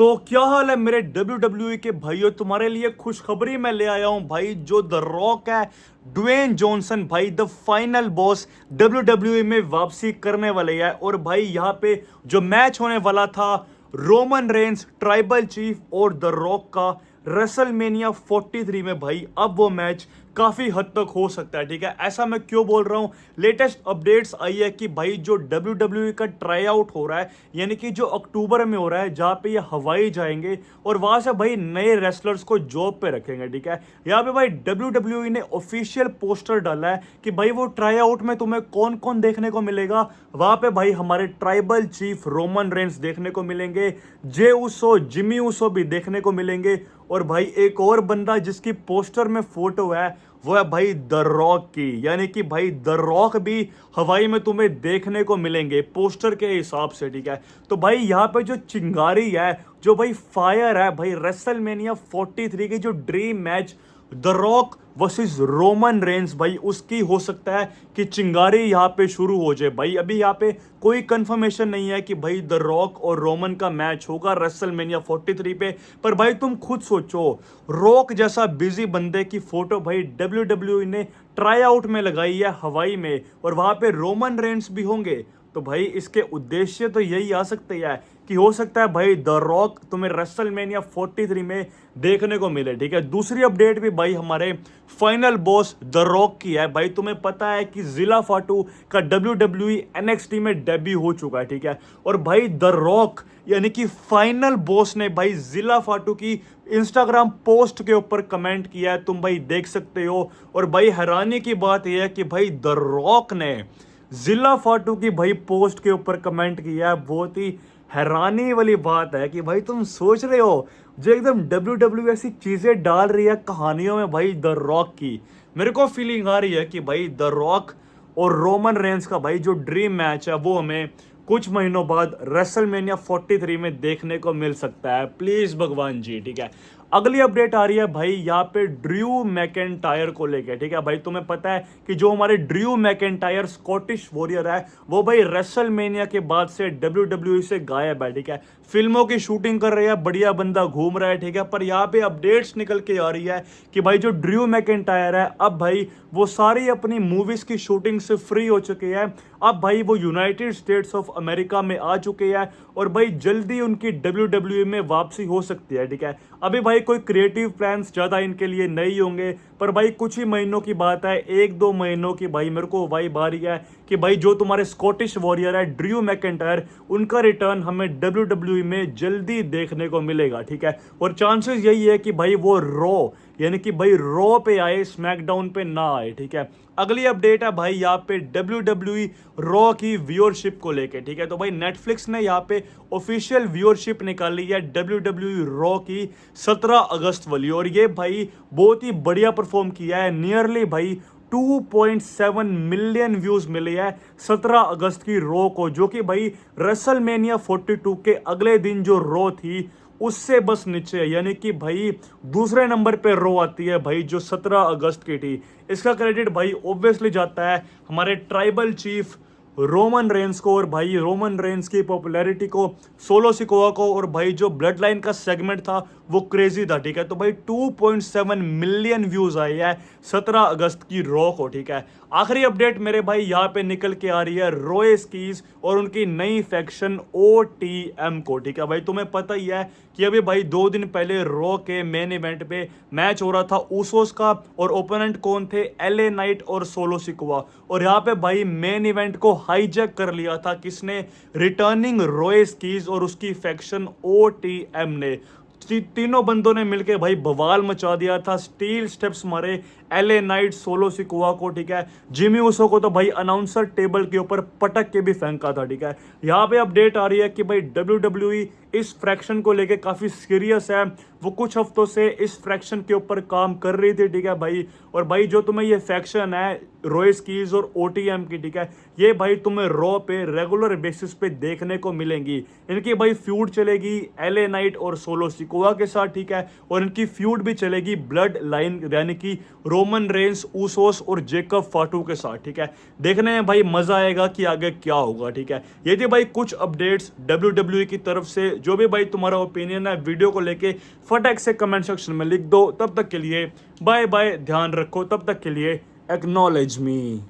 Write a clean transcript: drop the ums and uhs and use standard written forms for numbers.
तो क्या हाल है मेरे WWE के भाइयों। तुम्हारे लिए खुशखबरी मैं ले आया हूं भाई। जो द रॉक है, ड्वेन जॉनसन भाई, द फाइनल बॉस WWE में वापसी करने वाले है। और भाई यहाँ पे जो मैच होने वाला था रोमन रेंस, ट्राइबल चीफ और द रॉक का रेसलमेनिया 43 में भाई, अब वो मैच काफी हद तक हो सकता है। ठीक है, ऐसा मैं क्यों बोल रहा हूं, लेटेस्ट अपडेट्स आई है कि भाई जो WWE का ट्राई आउट हो रहा है, यानी कि जो अक्टूबर में हो रहा है, जहां पे ये हवाई जाएंगे और वहां से भाई नए रेसलर्स को जॉब पे रखेंगे। ठीक है, यहाँ पे भाई WWE ने ऑफिशियल पोस्टर डाला है कि भाई वो ट्राई आउट में तुम्हें कौन कौन देखने को मिलेगा। वहां पे भाई हमारे ट्राइबल चीफ रोमन रेंस देखने को मिलेंगे, जे उसो, जिमी उसो भी देखने को मिलेंगे। और भाई एक और बंदा जिसकी पोस्टर में फोटो है वो है भाई द रॉक की, यानी कि भाई द रॉक भी हवाई में तुम्हें देखने को मिलेंगे पोस्टर के हिसाब से। ठीक है, तो भाई यहाँ पे जो चिंगारी है, जो भाई फायर है भाई, रेसलमेनिया 43 की जो dream match the rock versus Roman Reigns भाई, उसकी हो सकता है कि चिंगारी यहाँ पे शुरू हो जाए भाई। अभी यहाँ पे कोई कंफर्मेशन नहीं है कि भाई द रॉक और रोमन का मैच होगा रेसलमेनिया 43 पे। पर भाई तुम खुद सोचो, रॉक जैसा बिजी बंदे की फोटो भाई WWE ने ट्राई आउट में लगाई है हवाई में, और वहां पे रोमन रेंस भी होंगे। तो भाई इसके उद्देश्य तो यही आ सकते हैं कि हो सकता है भाई द रॉक तुम्हें रेसलमेनिया 43 में देखने को मिले। ठीक है, दूसरी अपडेट भी भाई हमारे फाइनल बॉस द रॉक की है। भाई तुम्हें पता है कि जिला फाटू का WWE NXT में डेब्यू हो चुका है। ठीक है, और भाई द रॉक यानी कि फाइनल बॉस ने भाई जिला फाटू की इंस्टाग्राम पोस्ट के ऊपर कमेंट किया है, तुम भाई देख सकते हो। और भाई हैरानी की बात यह है कि भाई द रॉक ने जिला फाटू की भाई पोस्ट के ऊपर कमेंट किया है। बहुत ही हैरानी वाली बात है कि भाई तुम सोच रहे हो, जो एकदम WWE ऐसी चीजें डाल रही है कहानियों में भाई द रॉक की, मेरे को फीलिंग आ रही है कि भाई द रॉक और रोमन रेंस का भाई जो ड्रीम मैच है वो हमें कुछ महीनों बाद रेसलमेनिया 43 में देखने को मिल सकता है। प्लीज भगवान जी। ठीक है, अगली अपडेट आ रही है भाई यहाँ पे ड्रू मैकेंटायर को लेके। ठीक है भाई, तुम्हें पता है कि जो हमारे ड्रू मैकेंटायर स्कॉटिश वॉरियर है, वो भाई रेसलमेनिया के बाद से WWE से गायब है। ठीक है, फिल्मों की शूटिंग कर रहे हैं, बढ़िया बंदा घूम रहा है। ठीक है, पर यहाँ पे अपडेट्स निकल के आ रही है कि भाई जो ड्रू मैकेंटायर है, अब भाई वो सारी अपनी मूवीज की शूटिंग से फ्री हो चुके हैं। अब भाई वो यूनाइटेड स्टेट्स ऑफ अमेरिका में आ चुके हैं और भाई जल्दी उनकी WWE में वापसी हो सकती है। ठीक है, अभी भाई कोई क्रिएटिव प्लान्स ज्यादा इनके लिए नहीं होंगे, पर भाई कुछ ही महीनों की बात है, 1-2 महीनों की भाई मेरे को वाइब आ रही है कि भाई जो तुम्हारे स्कॉटिश वॉरियर है ड्रू मैकेंटायर, उनका रिटर्न हमें WWE में जल्दी देखने को मिलेगा। ठीक है, और चांसेस यही है कि भाई वो रॉ यानी कि भाई रॉ पे आए, स्मैकडाउन पे ना आए। ठीक है, अगली अपडेट है भाई यहाँ पे WWE रॉ की व्यूअरशिप को लेके। ठीक है, तो भाई नेटफ्लिक्स ने यहाँ पे ऑफिशियल व्यूअरशिप निकाली है WWE रॉ की 17 अगस्त वाली, और ये भाई बहुत ही बढ़िया परफॉर्म किया है। नियरली भाई 2.7 मिलियन व्यूज मिले हैं 17 अगस्त की रॉ को, जो कि भाई रेसलमेनिया 42 के अगले दिन जो रॉ थी उससे बस नीचे है। यानी कि भाई दूसरे नंबर पे रो आती है भाई जो 17 अगस्त की थी। इसका क्रेडिट भाई ऑब्वियसली जाता है हमारे ट्राइबल चीफ रोमन रेंस को, और भाई रोमन रेंस की पॉपुलैरिटी को, सोलो सिकोआ को, और भाई जो ब्लड लाइन का सेगमेंट था वो क्रेजी था। ठीक है, तो भाई 2.7 मिलियन व्यूज आए हैं 17 अगस्त की रॉ को। ठीक है, आखिरी अपडेट मेरे भाई यहाँ पे निकल के आ रही है रोएस कीज और उनकी नई फैक्शन OTM को। ठीक है भाई, तुम्हें पता ही है कि अभी भाई 2 दिन पहले रॉ के मेन इवेंट पे मैच हो रहा था उसोस का, और ओपोनेंट कौन थे, LA नाइट और सोलो सिकोआ। और यहाँ पे भाई मेन इवेंट को हाईजैक कर लिया था किसने, रिटर्निंग रोएस कीज और उसकी फैक्शन OTM ने। तीनों बंदों ने मिलके भाई बवाल मचा दिया था, स्टील स्टेप्स मारे LA नाइट, सोलो सिकोआ को। ठीक है, जिमी उसो को तो भाई अनाउंसर टेबल के ऊपर पटक के भी फेंका था। ठीक है, यहाँ पे अपडेट आ रही है कि भाई WWE इस फ्रैक्शन को लेके काफी सीरियस है। वो कुछ हफ्तों से इस फ्रैक्शन के ऊपर काम कर रही थी। ठीक है भाई, और भाई जो तुम्हें ये फैक्शन है रोइस कीज और ओटीएम की, ठीक है। ये भाई तुम्हें रॉ पे रेगुलर बेसिस पे देखने को मिलेंगी। इनकी भाई फ्यूड चलेगी एलए नाइट और सोलो सिकोआ के साथ, ठीक है। और इनकी फ्यूड भी चलेगी ब्लड लाइन यानी कि रोमन रेंस, ऊसोस और जेकब फाटू के साथ, ठीक है। देखने में भाई मजा आएगा कि आगे क्या होगा, ठीक है। ये थी भाई कुछ अपडेट्स WWE की तरफ से। जो भी भाई तुम्हारा ओपिनियन है वीडियो को लेके फटाक से कमेंट सेक्शन में लिख दो। तब तक के लिए बाय बाय, ध्यान रखो, तब तक के लिए एक्नॉलेज मी।